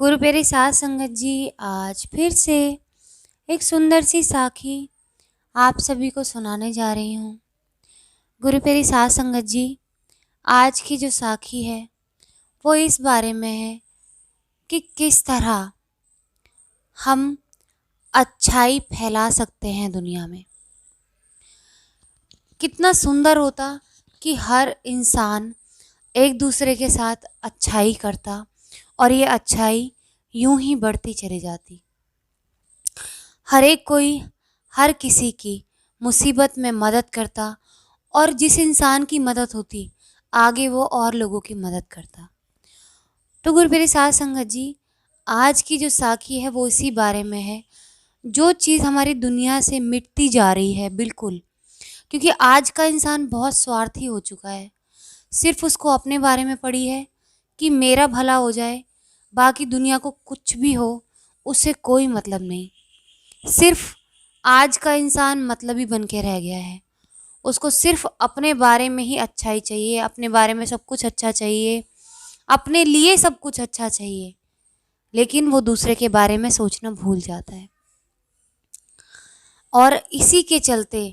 गुरु प्यारी साध संगत जी, आज फिर से एक सुंदर सी साखी आप सभी को सुनाने जा रही हूँ। गुरु प्यारी साध संगत जी, आज की जो साखी है वो इस बारे में है कि किस तरह हम अच्छाई फैला सकते हैं दुनिया में। कितना सुंदर होता कि हर इंसान एक दूसरे के साथ अच्छाई करता और ये अच्छाई यूं ही बढ़ती चली जाती। हर एक कोई हर किसी की मुसीबत में मदद करता और जिस इंसान की मदद होती आगे वो और लोगों की मदद करता। तो गुरु प्यारी साध संगत जी, आज की जो साखी है वो इसी बारे में है। जो चीज़ हमारी दुनिया से मिटती जा रही है, बिल्कुल, क्योंकि आज का इंसान बहुत स्वार्थी हो चुका है। सिर्फ उसको अपने बारे में पड़ी है कि मेरा भला हो जाए, बाकी दुनिया को कुछ भी हो उससे कोई मतलब नहीं। सिर्फ आज का इंसान मतलबी बन के रह गया है। उसको सिर्फ अपने बारे में ही अच्छाई चाहिए, अपने बारे में सब कुछ अच्छा चाहिए, अपने लिए सब कुछ अच्छा चाहिए, लेकिन वो दूसरे के बारे में सोचना भूल जाता है। और इसी के चलते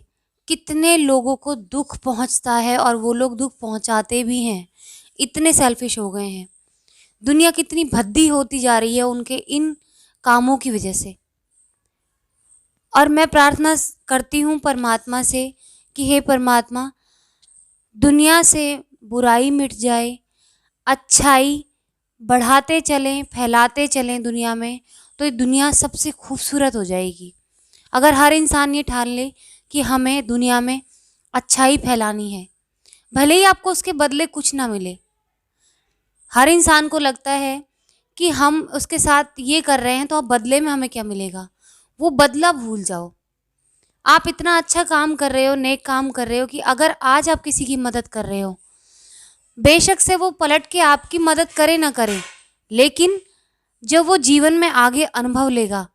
कितने लोगों को दुख पहुंचता है और वो लोग दुख पहुंचाते भी हैं। इतने सेल्फिश हो गए हैं। दुनिया कितनी भद्दी होती जा रही है उनके इन कामों की वजह से। और मैं प्रार्थना करती हूँ परमात्मा से कि हे परमात्मा, दुनिया से बुराई मिट जाए, अच्छाई बढ़ाते चलें, फैलाते चलें दुनिया में, तो ये दुनिया सबसे खूबसूरत हो जाएगी। अगर हर इंसान ये ठान ले कि हमें दुनिया में अच्छाई फैलानी है, भले ही आपको उसके बदले कुछ ना मिले। हर इंसान को लगता है कि हम उसके साथ ये कर रहे हैं तो अब बदले में हमें क्या मिलेगा। वो बदला भूल जाओ। आप इतना अच्छा काम कर रहे हो, नेक काम कर रहे हो कि अगर आज आप किसी की मदद कर रहे हो, बेशक से वो पलट के आपकी मदद करे ना करे, लेकिन जब वो जीवन में आगे अनुभव लेगा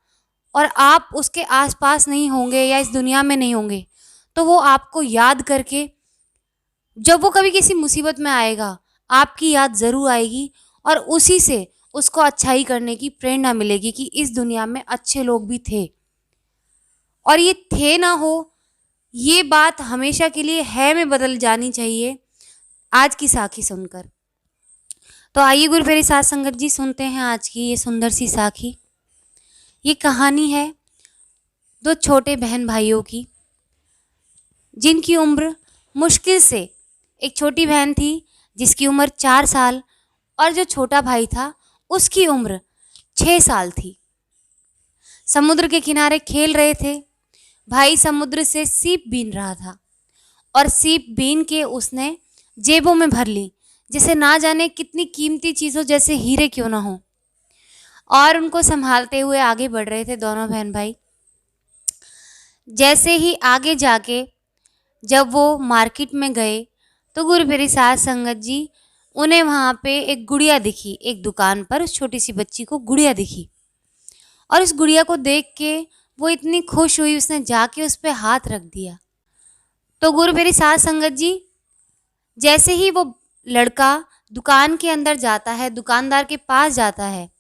और आप उसके आसपास नहीं होंगे या इस दुनिया में नहीं होंगे, तो वो आपको याद करके जब वो कभी किसी मुसीबत में आएगा, आपकी याद ज़रूर आएगी और उसी से उसको अच्छाई करने की प्रेरणा मिलेगी कि इस दुनिया में अच्छे लोग भी थे। और ये थे ना हो, ये बात हमेशा के लिए है में बदल जानी चाहिए आज की साखी सुनकर। तो आइए गुरु प्यारी साध संगत जी, सुनते हैं आज की ये सुंदर सी साखी। ये कहानी है दो छोटे बहन भाइयों की, जिनकी उम्र मुश्किल से, एक छोटी बहन थी जिसकी उम्र 4 साल और जो छोटा भाई था उसकी उम्र 6 साल थी। समुद्र के किनारे खेल रहे थे। भाई समुद्र से सीप बीन रहा था और सीप बीन के उसने जेबों में भर ली, जैसे ना जाने कितनी कीमती चीज़ों, जैसे हीरे क्यों ना हो। और उनको संभालते हुए आगे बढ़ रहे थे दोनों बहन भाई। जैसे ही आगे जाके जब वो मार्केट में गए तो गुरु प्यारी साध संगत जी, उन्हें वहाँ पे एक गुड़िया दिखी। एक दुकान पर उस छोटी सी बच्ची को गुड़िया दिखी और उस गुड़िया को देख के वो इतनी खुश हुई, उसने जाके उस पर हाथ रख दिया। तो गुरु प्यारी साध संगत जी, जैसे ही वो लड़का दुकान के अंदर जाता है, दुकानदार के पास जाता है,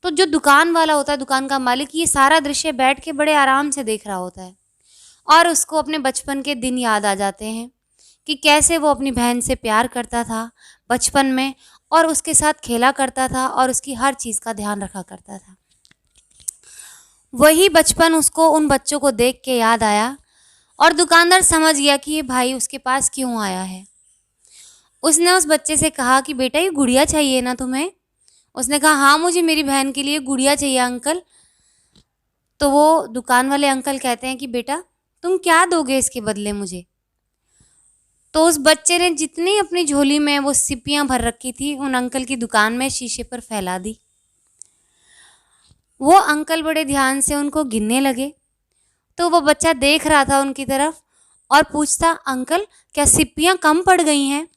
तो जो दुकान वाला होता है, दुकान का मालिक, ये सारा दृश्य बैठ के बड़े आराम से देख रहा होता है और उसको अपने बचपन के दिन याद आ जाते हैं कि कैसे वो अपनी बहन से प्यार करता था बचपन में और उसके साथ खेला करता था और उसकी हर चीज़ का ध्यान रखा करता था। वही बचपन उसको उन बच्चों को देख के याद आया और दुकानदार समझ गया कि ये भाई उसके पास क्यों आया है। उसने उस बच्चे से कहा कि बेटा, ये गुड़िया चाहिए ना तुम्हें? उसने कहा, हाँ, मुझे मेरी बहन के लिए गुड़िया चाहिए अंकल। तो वो दुकान वाले अंकल कहते हैं कि बेटा, तुम क्या दोगे इसके बदले मुझे? तो उस बच्चे ने जितनी अपनी झोली में वो सिप्पियाँ भर रखी थी, उन अंकल की दुकान में शीशे पर फैला दी। वो अंकल बड़े ध्यान से उनको गिनने लगे। तो वो बच्चा देख रहा था उनकी तरफ और पूछता, अंकल, क्या सिप्पियाँ कम पड़ गई हैं?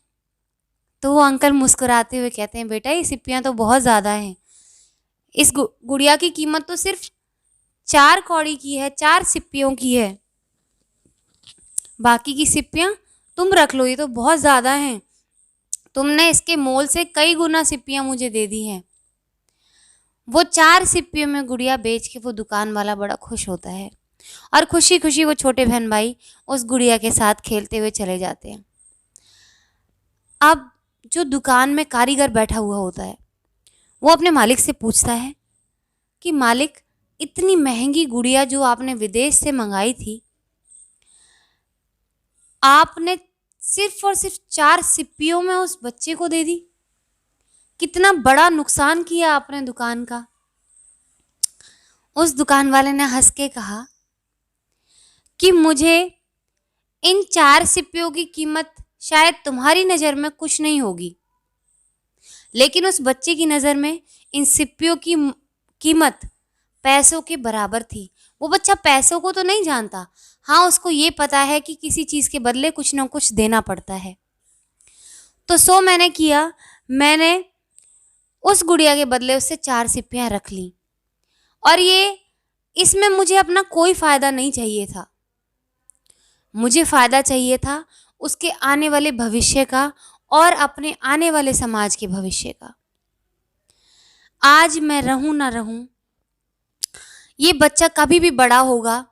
तो वो अंकल मुस्कुराते हुए कहते हैं, बेटा, ये सिप्पियाँ तो बहुत ज़्यादा हैं। इस गुड़िया की कीमत तो सिर्फ 4 कौड़ी की है, 4 सिप्पियों की है। बाकी की सिप्पियाँ तुम रख लो, ये तो बहुत ज़्यादा हैं। तुमने इसके मोल से कई गुना सिप्पियाँ मुझे दे दी हैं। वो 4 सिप्पियों में गुड़िया बेच के वो दुकान वाला बड़ा खुश होता है और खुशी खुशी वो छोटे बहन भाई उस गुड़िया के साथ खेलते हुए चले जाते हैं। अब जो दुकान में कारीगर बैठा हुआ होता है वो अपने मालिक से पूछता है कि मालिक, इतनी महंगी गुड़िया जो आपने विदेश से मंगाई थी, आपने सिर्फ और सिर्फ 4 सिप्पियों में उस बच्चे को दे दी। कितना बड़ा नुकसान किया आपने दुकान का। उस दुकान वाले ने हंस के कहा कि मुझे इन 4 सिप्पियों की कीमत शायद तुम्हारी नज़र में कुछ नहीं होगी, लेकिन उस बच्चे की नज़र में इन सिप्पियों की कीमत पैसों के बराबर थी। वो बच्चा पैसों को तो नहीं जानता, हाँ उसको ये पता है कि किसी चीज़ के बदले कुछ ना कुछ देना पड़ता है। तो सो मैंने किया, मैंने उस गुड़िया के बदले उससे 4 सिप्पियाँ रख ली और इसमें मुझे अपना कोई फ़ायदा नहीं चाहिए था। मुझे फ़ायदा चाहिए था उसके आने वाले भविष्य का और अपने आने वाले समाज के भविष्य का। आज मैं रहूं ना रहूं, ये बच्चा कभी भी बड़ा होगा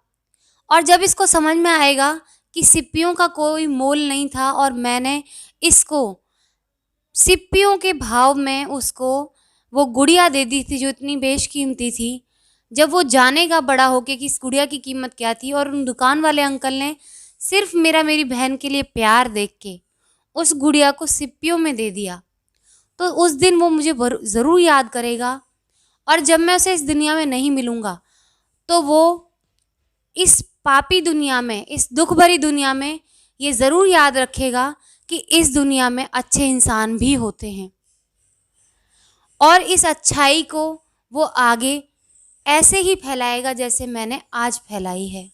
और जब इसको समझ में आएगा कि सिप्पियों का कोई मोल नहीं था और मैंने इसको सिप्पियों के भाव में उसको वो गुड़िया दे दी थी जो इतनी बेशकीमती थी, जब वो जानेगा बड़ा होके कि इस गुड़िया की कीमत क्या थी और उन दुकान वाले अंकल ने सिर्फ मेरी बहन के लिए प्यार देख के उस गुड़िया को सिप्पियों में दे दिया, तो उस दिन वो मुझे ज़रूर याद करेगा और जब मैं उसे इस दुनिया में नहीं मिलूँगा तो वो इस पापी दुनिया में, इस दुख भरी दुनिया में ये ज़रूर याद रखेगा कि इस दुनिया में अच्छे इंसान भी होते हैं और इस अच्छाई को वो आगे ऐसे ही फैलाएगा जैसे मैंने आज फैलाई है।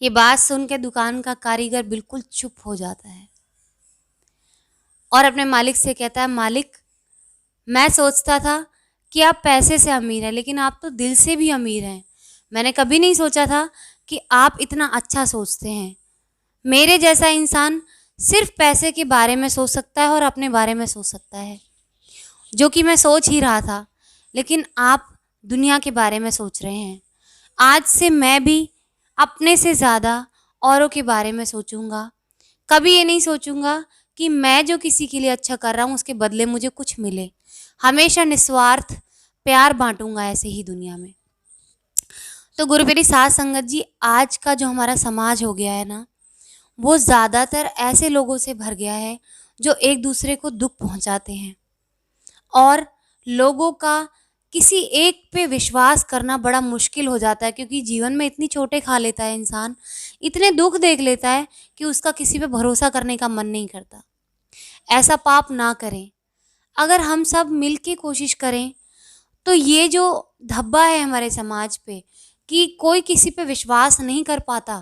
ये बात सुन के दुकान का कारीगर बिल्कुल चुप हो जाता है और अपने मालिक से कहता है, मालिक, मैं सोचता था कि आप पैसे से अमीर हैं, लेकिन आप तो दिल से भी अमीर हैं। मैंने कभी नहीं सोचा था कि आप इतना अच्छा सोचते हैं। मेरे जैसा इंसान सिर्फ पैसे के बारे में सोच सकता है और अपने बारे में सोच सकता है, जो कि मैं सोच ही रहा था, लेकिन आप दुनिया के बारे में सोच रहे हैं। आज से मैं भी अपने से ज़्यादा औरों के बारे में सोचूंगा। कभी ये नहीं सोचूंगा कि मैं जो किसी के लिए अच्छा कर रहा हूँ उसके बदले मुझे कुछ मिले। हमेशा निस्वार्थ प्यार बांटूंगा ऐसे ही दुनिया में। तो गुरु मेरी साथ संगत जी, आज का जो हमारा समाज हो गया है ना, वो ज़्यादातर ऐसे लोगों से भर गया है जो एक दूसरे को दुख पहुंचाते हैं और लोगों का किसी एक पे विश्वास करना बड़ा मुश्किल हो जाता है, क्योंकि जीवन में इतनी चोटें खा लेता है इंसान, इतने दुख देख लेता है कि उसका किसी पे भरोसा करने का मन नहीं करता। ऐसा पाप ना करें। अगर हम सब मिल के कोशिश करें तो ये जो धब्बा है हमारे समाज पे कि कोई किसी पे विश्वास नहीं कर पाता,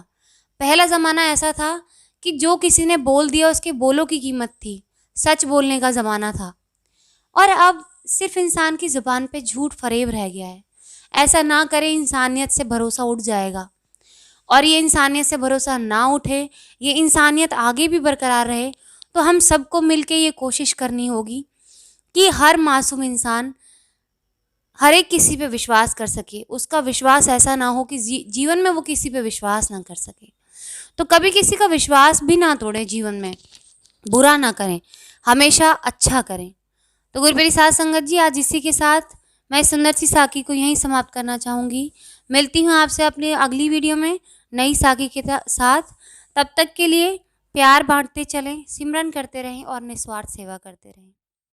पहला ज़माना ऐसा था कि जो किसी ने बोल दिया उसके बोलों की कीमत थी, सच बोलने का ज़माना था, और अब सिर्फ इंसान की ज़ुबान पे झूठ फरेब रह गया है। ऐसा ना करें, इंसानियत से भरोसा उठ जाएगा और ये इंसानियत से भरोसा ना उठे, ये इंसानियत आगे भी बरकरार रहे, तो हम सबको मिलके ये कोशिश करनी होगी कि हर मासूम इंसान हर एक किसी पे विश्वास कर सके। उसका विश्वास ऐसा ना हो कि जीवन में वो किसी पे विश्वास ना कर सके। तो कभी किसी का विश्वास भी ना तोड़ें, जीवन में बुरा ना करें, हमेशा अच्छा करें। तो गुरु मेरी साथ संगत जी, आज इसी के साथ मैं इस सुंदर सी साखी को यहीं समाप्त करना चाहूँगी। मिलती हूँ आपसे अपनी अगली वीडियो में नई साखी के साथ। तब तक के लिए प्यार बांटते चलें, सिमरन करते रहें और निस्वार्थ सेवा करते रहें।